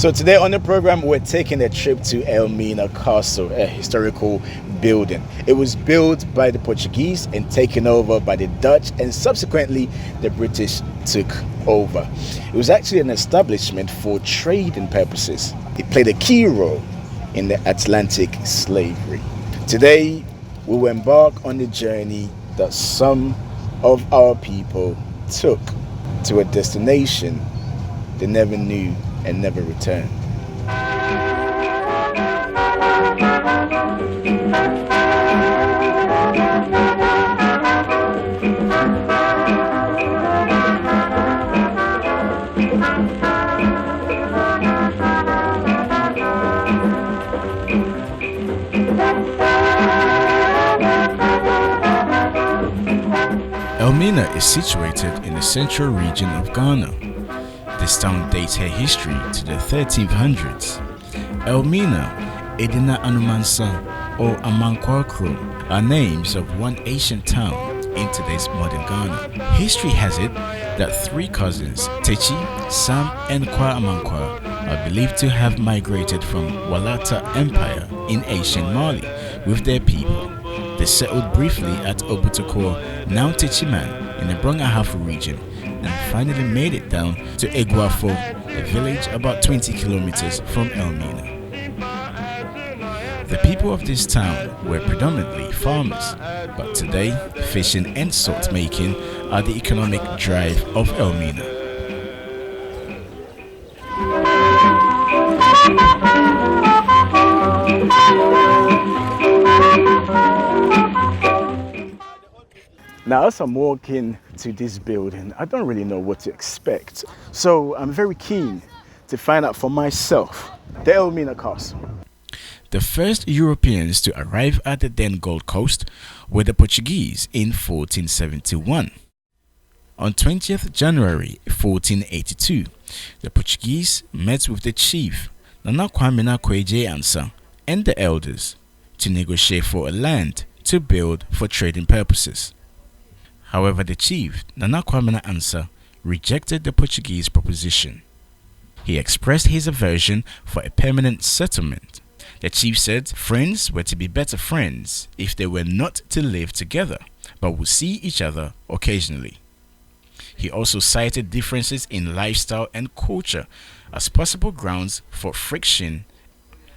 So today on the program, we're taking a trip to Elmina Castle, a historical building. It was built by the Portuguese and taken over by the Dutch, and subsequently the British took over. It was actually an establishment for trading purposes. It played a key role in the Atlantic slavery. Today, we will embark on the journey that some of our people took to a destination they never knew and never returned. Elmina is situated in the central region of Ghana. This town dates her history to the 1300s. Elmina, Edina Anumansa, or Amankwakro are names of one ancient town in today's modern Ghana. History has it that three cousins, Techi, Sam, and Kwa Amankwa, are believed to have migrated from Walata Empire in ancient Mali with their people. They settled briefly at Obutokor, now Techiman, in the Brong-Ahafo region, and finally made it down to Eguafo, a village about 20 kilometers from Elmina. The people of this town were predominantly farmers, but today fishing and salt making are the economic drive of Elmina. Now, as I'm walking to this building, I don't really know what to expect. So I'm very keen to find out for myself. The Elmina Castle. The first Europeans to arrive at the then Gold Coast were the Portuguese in 1471. On 20th January 1482, the Portuguese met with the chief, Nana Kwame Kweje Ansa, and the elders to negotiate for a land to build for trading purposes. However, the chief, Nana Kwame Ansa, rejected the Portuguese proposition. He expressed his aversion for a permanent settlement. The chief said friends were to be better friends if they were not to live together, but would see each other occasionally. He also cited differences in lifestyle and culture as possible grounds for friction,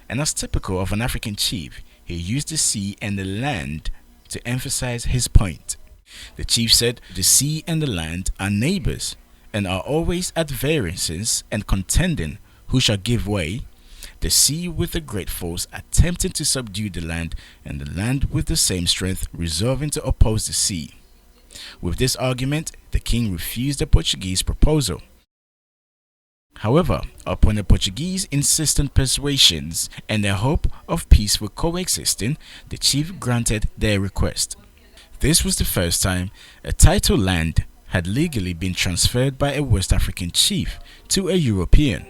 and as typical of an African chief, he used the sea and the land to emphasize his point. The chief said the sea and the land are neighbors and are always at variances and contending who shall give way, the sea with the great force attempting to subdue the land, and the land with the same strength resolving to oppose the sea. With this argument, the king refused the Portuguese proposal. However, upon the Portuguese insistent persuasions and their hope of peaceful coexisting, the chief granted their request. This was the first time a title land had legally been transferred by a West African chief to a European.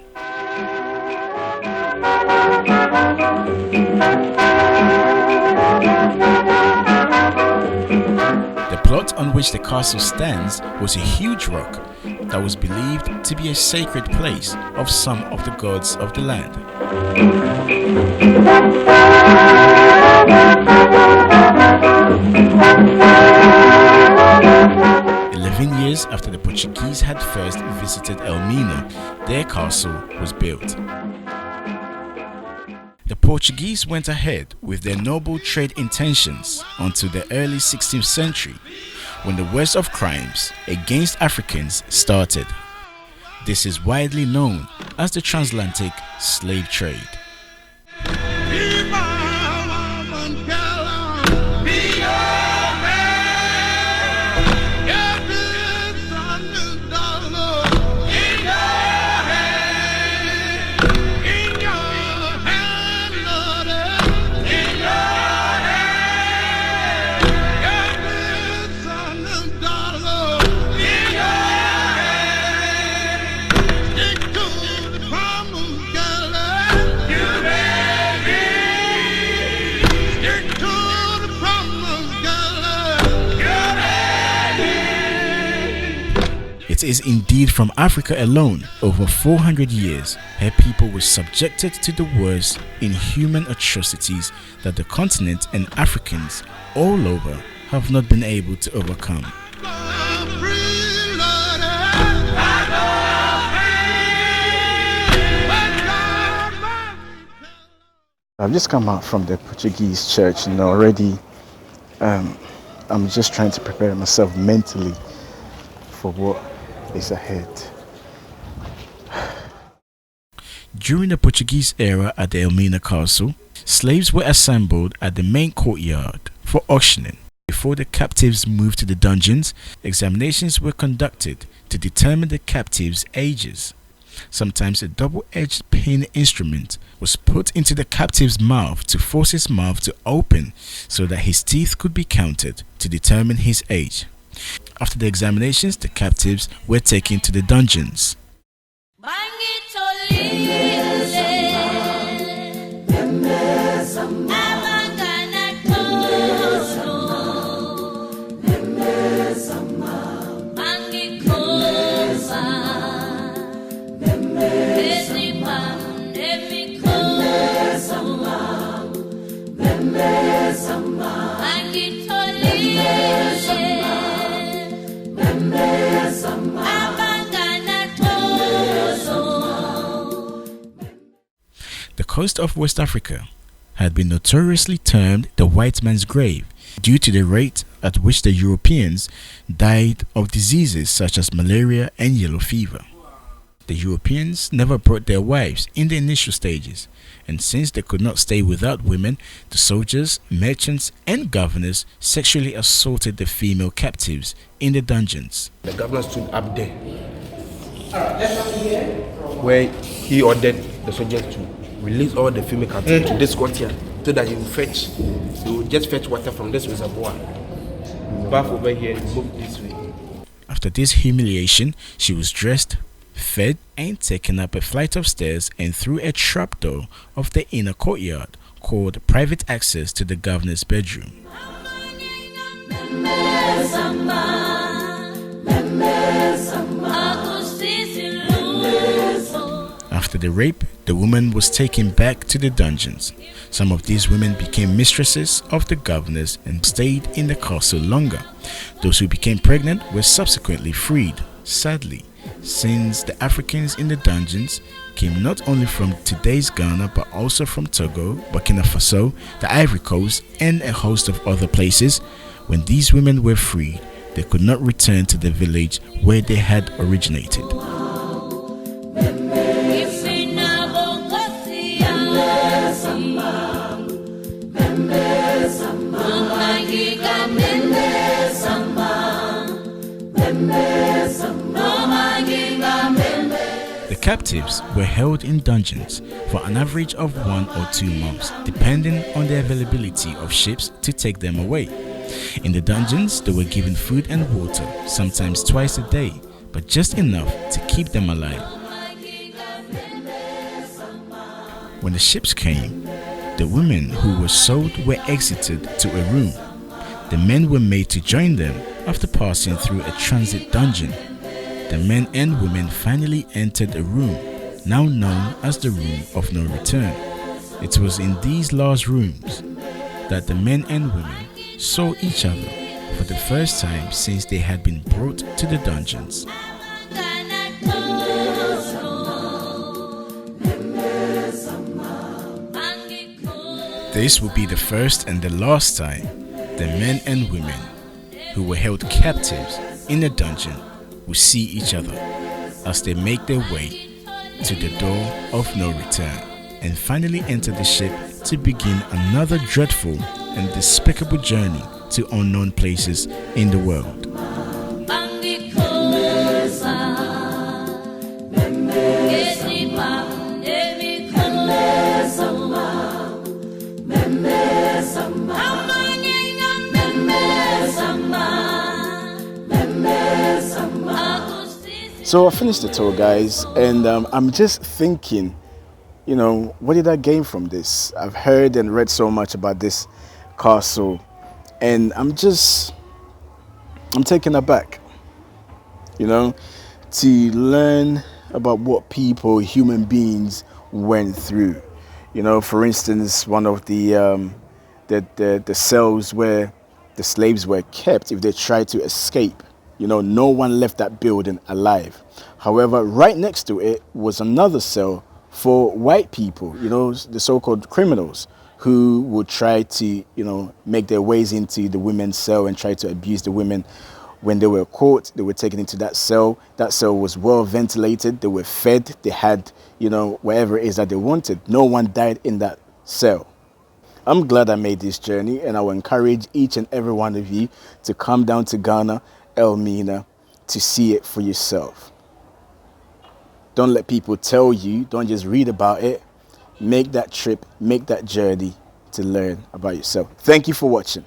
The plot on which the castle stands was a huge rock that was believed to be a sacred place of some of the gods of the land. 11 years after the Portuguese had first visited Elmina, their castle was built. The Portuguese went ahead with their noble trade intentions until the early 16th century, when the worst of crimes against Africans started. This is widely known as the transatlantic slave trade. It is indeed from Africa alone, over 400 years, her people were subjected to the worst inhuman atrocities that the continent and Africans all over have not been able to overcome. I've just come out from the Portuguese church, already I'm just trying to prepare myself mentally for what is ahead. During the Portuguese era at the Elmina Castle, slaves were assembled at the main courtyard for auctioning. Before the captives moved to the dungeons, examinations were conducted to determine the captives' ages. Sometimes a double-edged pin instrument was put into the captive's mouth to force his mouth to open so that his teeth could be counted to determine his age. After the examinations, the captives were taken to the dungeons. The coast of West Africa had been notoriously termed the white man's grave due to the rate at which the Europeans died of diseases such as malaria and yellow fever. The Europeans never brought their wives in the initial stages, and since they could not stay without women, the soldiers, merchants, and governors sexually assaulted the female captives in the dungeons. The governor stood up there, where he ordered the soldiers to release all the female captives to this courtyard, so that he will just fetch water from this reservoir, bath over here, and move this way. After this humiliation, she was dressed, fed, and taken up a flight of stairs and through a trapdoor of the inner courtyard called private access to the governor's bedroom. After the rape, the woman was taken back to the dungeons. Some of these women became mistresses of the governors and stayed in the castle longer. Those who became pregnant were subsequently freed. Sadly, since the Africans in the dungeons came not only from today's Ghana but also from Togo, Burkina Faso, the Ivory Coast, and a host of other places, when these women were freed, they could not return to the village where they had originated. The captives were held in dungeons for an average of 1 or 2 months, depending on the availability of ships to take them away. In the dungeons, they were given food and water, sometimes twice a day, but just enough to keep them alive. When the ships came, the women who were sold were exited to a room. The men were made to join them after passing through a transit dungeon. The men and women finally entered a room, now known as the Room of No Return. It was in these last rooms that the men and women saw each other for the first time since they had been brought to the dungeons. This will be the first and the last time the men and women who were held captives in a dungeon will see each other as they make their way to the door of no return and finally enter the ship to begin another dreadful and despicable journey to unknown places in the world. So I finished the tour, guys, and I'm just thinking, what did I gain from this? I've heard and read so much about this castle, and I'm taken aback. to learn about what people, human beings, went through. You know, for instance, one of the cells where the slaves were kept, if they tried to escape, you know, no one left that building alive. However, right next to it was another cell for white people, you know, the so-called criminals who would try to, you know, make their ways into the women's cell and try to abuse the women. When they were caught, they were taken into that cell. That cell was well ventilated. They were fed. They had, you know, whatever it is that they wanted. No one died in that cell. I'm glad I made this journey, and I will encourage each and every one of you to come down to Ghana, Elmina, to see it for yourself. Don't let people tell you. Don't just read about it. Make that trip, make that journey to learn about yourself. Thank you for watching.